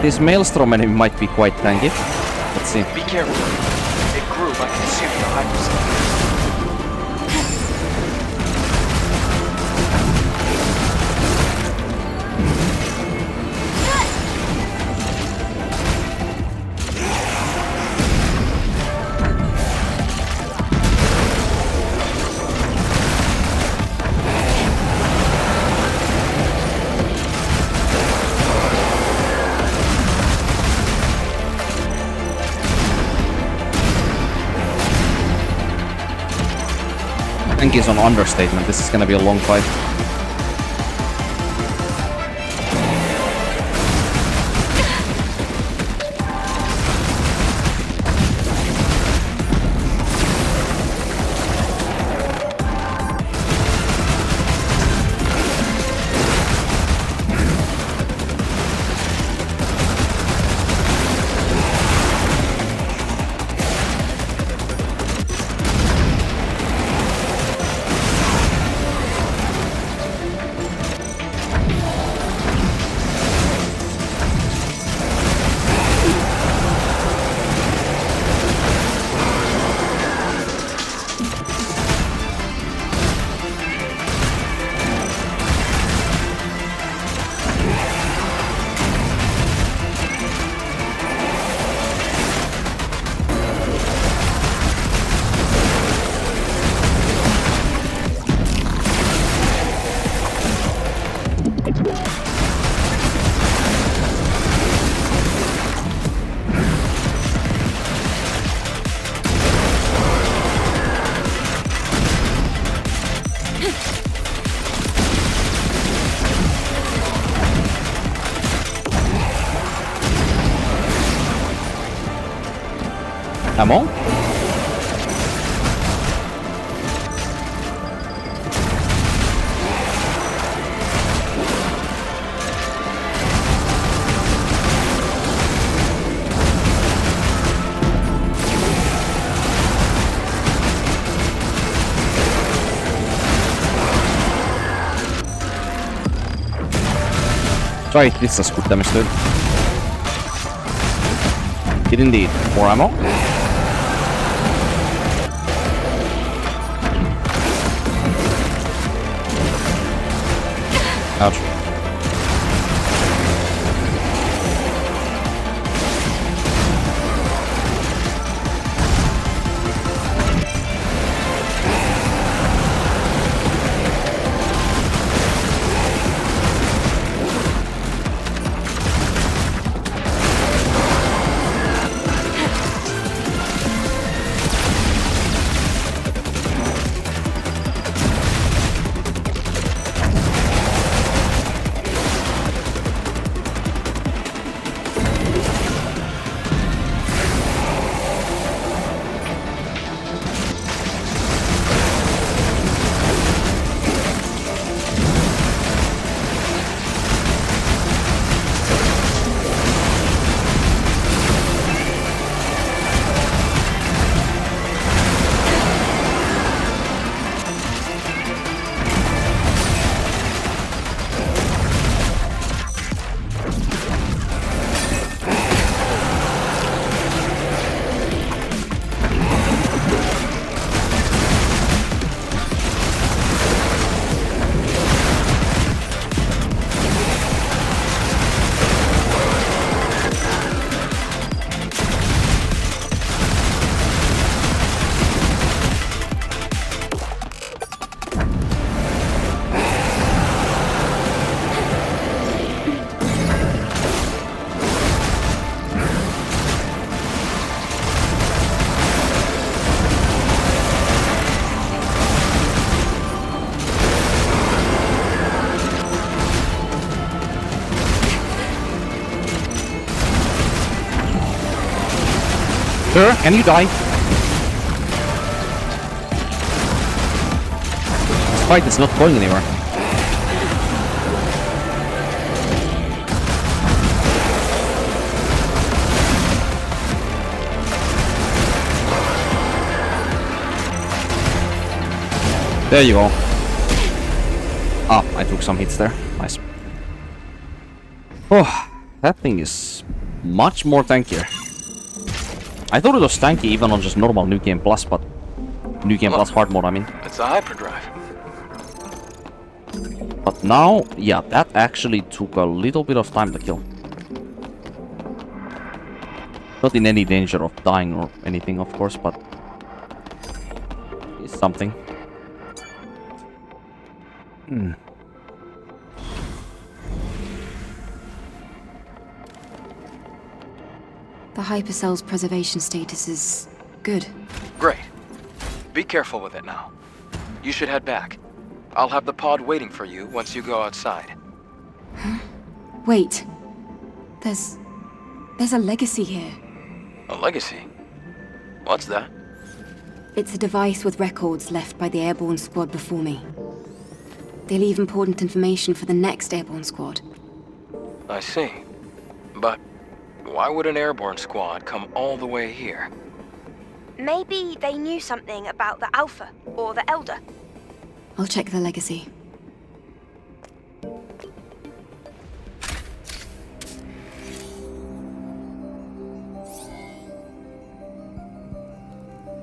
This Maelstrom enemy might be quite tanky. Let's see. Be careful. It grew by consuming the hyperspace. Tanky is an understatement. This is gonna be a long fight. Ammo? Right, this is good damage, dude. Did indeed. More ammo? Ouch. Sir, can you die? This fight is not going anywhere. There you go. Ah, I took some hits there. Nice. Oh, That thing is much more tankier. I thought it was tanky even on just normal New Game Plus, but New Game Plus hard mode, I mean. It's a hyperdrive. But now, yeah, that actually took a little bit of time to kill. Not in any danger of dying or anything, of course, but it's something. The hypercell's preservation status is good. Great. Be careful with it now. You should head back. I'll have the pod waiting for you once you go outside. Huh? Wait. There's a legacy here. A legacy? What's that? It's a device with records left by the airborne squad before me. They leave important information for the next airborne squad. I see. But why would an airborne squad come all the way here? Maybe they knew something about the Alpha or the Elder. I'll check the legacy.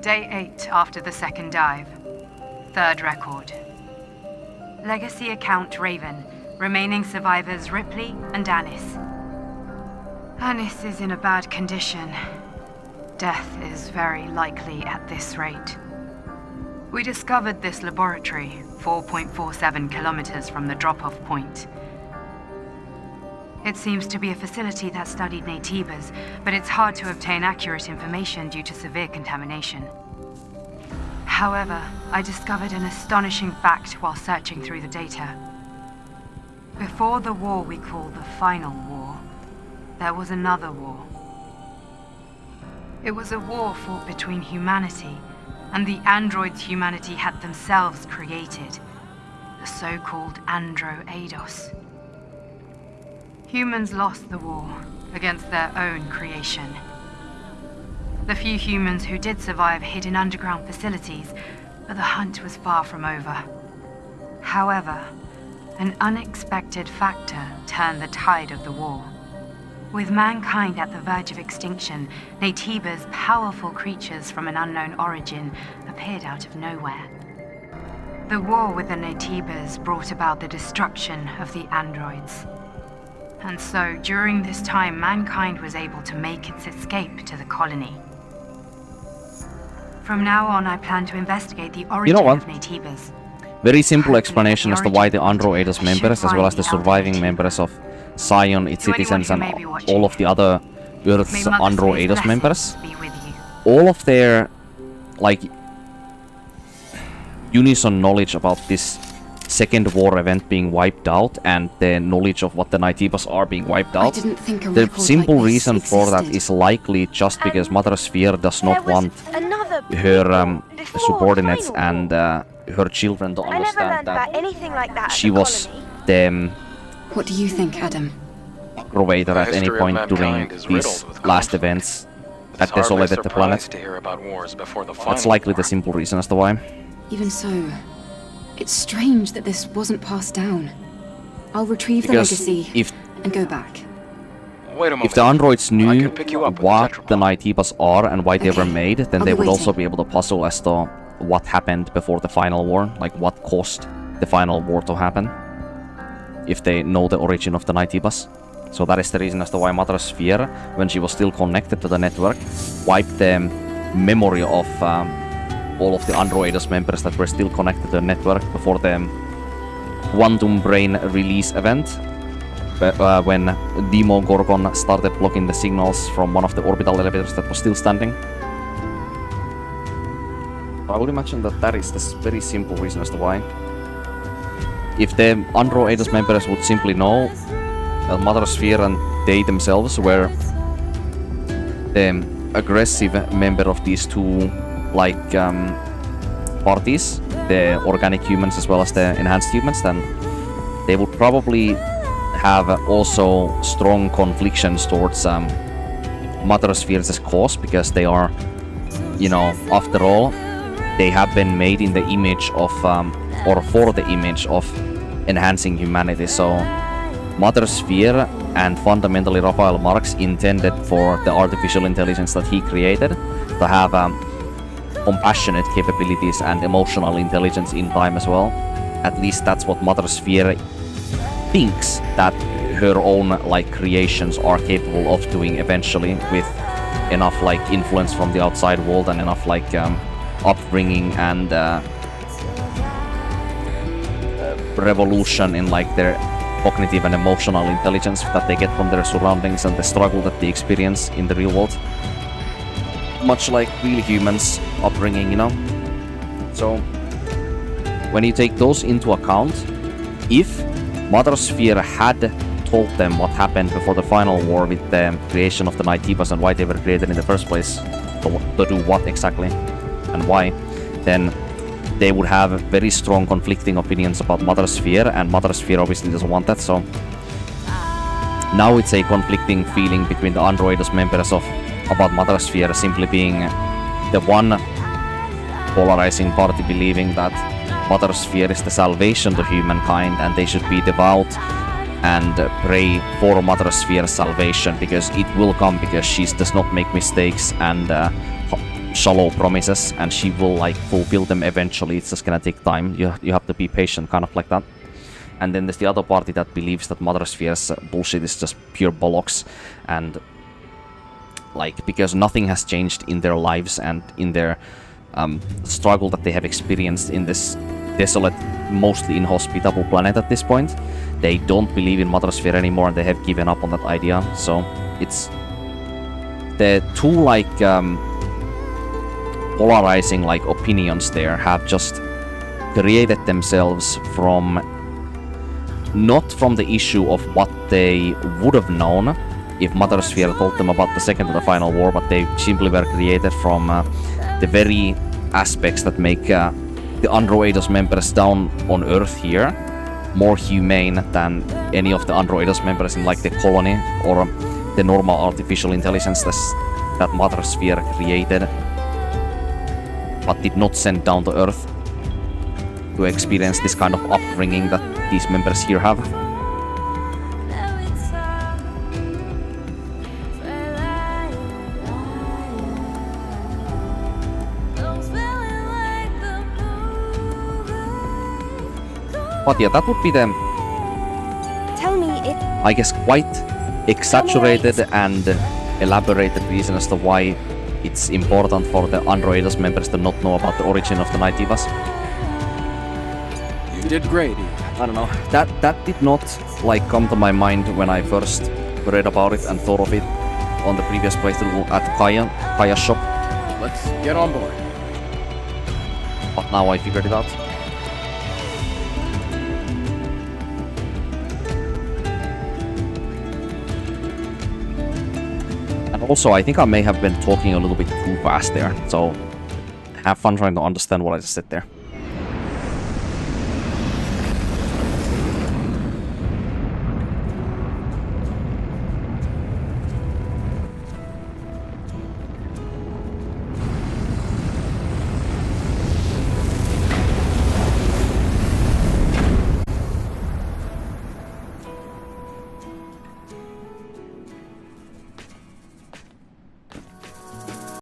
Day 8 after the second dive. Third record. Legacy account Raven. Remaining survivors Ripley and Anis. Anis is in a bad condition. Death is very likely at this rate. We discovered this laboratory 4.47 kilometers from the drop-off point. It seems to be a facility that studied Naytibas, but it's hard to obtain accurate information due to severe contamination. However, I discovered an astonishing fact while searching through the data. Before the war we call the Final War, there was another war. It was a war fought between humanity and the androids humanity had themselves created, the so-called Andro-Eidos. Humans lost the war against their own creation. The few humans who did survive hid in underground facilities, but the hunt was far from over. However, an unexpected factor turned the tide of the war. With mankind at the verge of extinction, Naytibas, powerful creatures from an unknown origin, appeared out of nowhere. The war with the Naytibas brought about the destruction of the androids. And so, during this time, mankind was able to make its escape to the colony. From now on, I plan to investigate the origin of Naytibas. Very simple explanation as to why the Andro-Eidos members, as well as the surviving members of Zion, its citizens, and all of the other Earth's Andro-Eidos members, all of their, like, unison knowledge about this second war event being wiped out and the knowledge of what the Naytibas are being wiped out, the simple reason for that is likely just because Mother Sphere does not want her subordinates and her children to understand that she was the What do you think, Adam? aggravator at any point during these last events that desolated the planet. That's likely the simple reason as to why. Even so, it's strange that this wasn't passed down. I'll retrieve the Because legacy and go back. Wait a moment. If the androids knew pick you up with what the the Naytibas are and why they were Okay. made, then I'll they be would also waiting. be able to puzzle as to what happened before the final war, like what caused the final war to happen, if they know the origin of the Naytibas. So that is the reason as to why Mother Sphere, when she was still connected to the network, wiped the memory of all of the Andro-Eidos members that were still connected to the network before the Quantum Brain release event, when Demo Gorgon started blocking the signals from one of the orbital elevators that was still standing. I would imagine that that is the very simple reason as to why. If the Andro-Eidos members would simply know that Mother Sphere and they themselves were the aggressive member of these two, like, parties, the organic humans as well as the enhanced humans, then they would probably have also strong conflictions towards Mother Sphere's cause, because they are, you know, after all, they have been made in the image of, or for the image of enhancing humanity. So Mother Sphere and fundamentally Raphael Marx intended for the artificial intelligence that he created to have compassionate capabilities and emotional intelligence in time as well. At least that's what Mother Sphere thinks that her own like creations are capable of doing eventually, with enough like influence from the outside world and enough like upbringing and revolution in like their cognitive and emotional intelligence that they get from their surroundings and the struggle that they experience in the real world. Much like real humans' upbringing, you know? So, when you take those into account, if Mother Sphere had told them what happened before the final war with the creation of the Naitivas and why they were created in the first place, to do what exactly and why, then they would have very strong conflicting opinions about Mother Sphere, and Mother Sphere obviously doesn't want that, so now it's a conflicting feeling between the Androidos members about Mother Sphere simply being the one polarizing party believing that Mother Sphere is the salvation to humankind and they should be devout and pray for Mother Sphere's salvation, because it will come, because she does not make mistakes and shallow promises, and she will like fulfill them eventually. It's just gonna take time. You have to be patient, kind of like that. And then there's the other party that believes that Mother Sphere's bullshit is just pure bollocks, and like because nothing has changed in their lives and in their struggle that they have experienced in this desolate, mostly inhospitable planet at this point, they don't believe in Mother Sphere anymore and they have given up on that idea. So it's the two like polarizing like opinions there have just created themselves from not from the issue of what they would have known if Mother Sphere told them about the second or the final war, but they simply were created from the very aspects that make the Androidos members down on Earth here more humane than any of the Androidos members in like the colony or the normal artificial intelligence that Mother Sphere created but did not send down to Earth to experience this kind of upbringing that these members here have. But yeah, that would be the, Tell me it. I guess, quite exaggerated and elaborated reason as to why it's important for the Androidos members to not know about the origin of the Naitivas. You did great, Eve. I don't know. That did not like come to my mind when I first read about it and thought of it on the previous playthrough at Kaya's shop. Let's get on board. But now I figured it out. And also, I think I may have been talking a little bit too fast there, so have fun trying to understand what I just said there.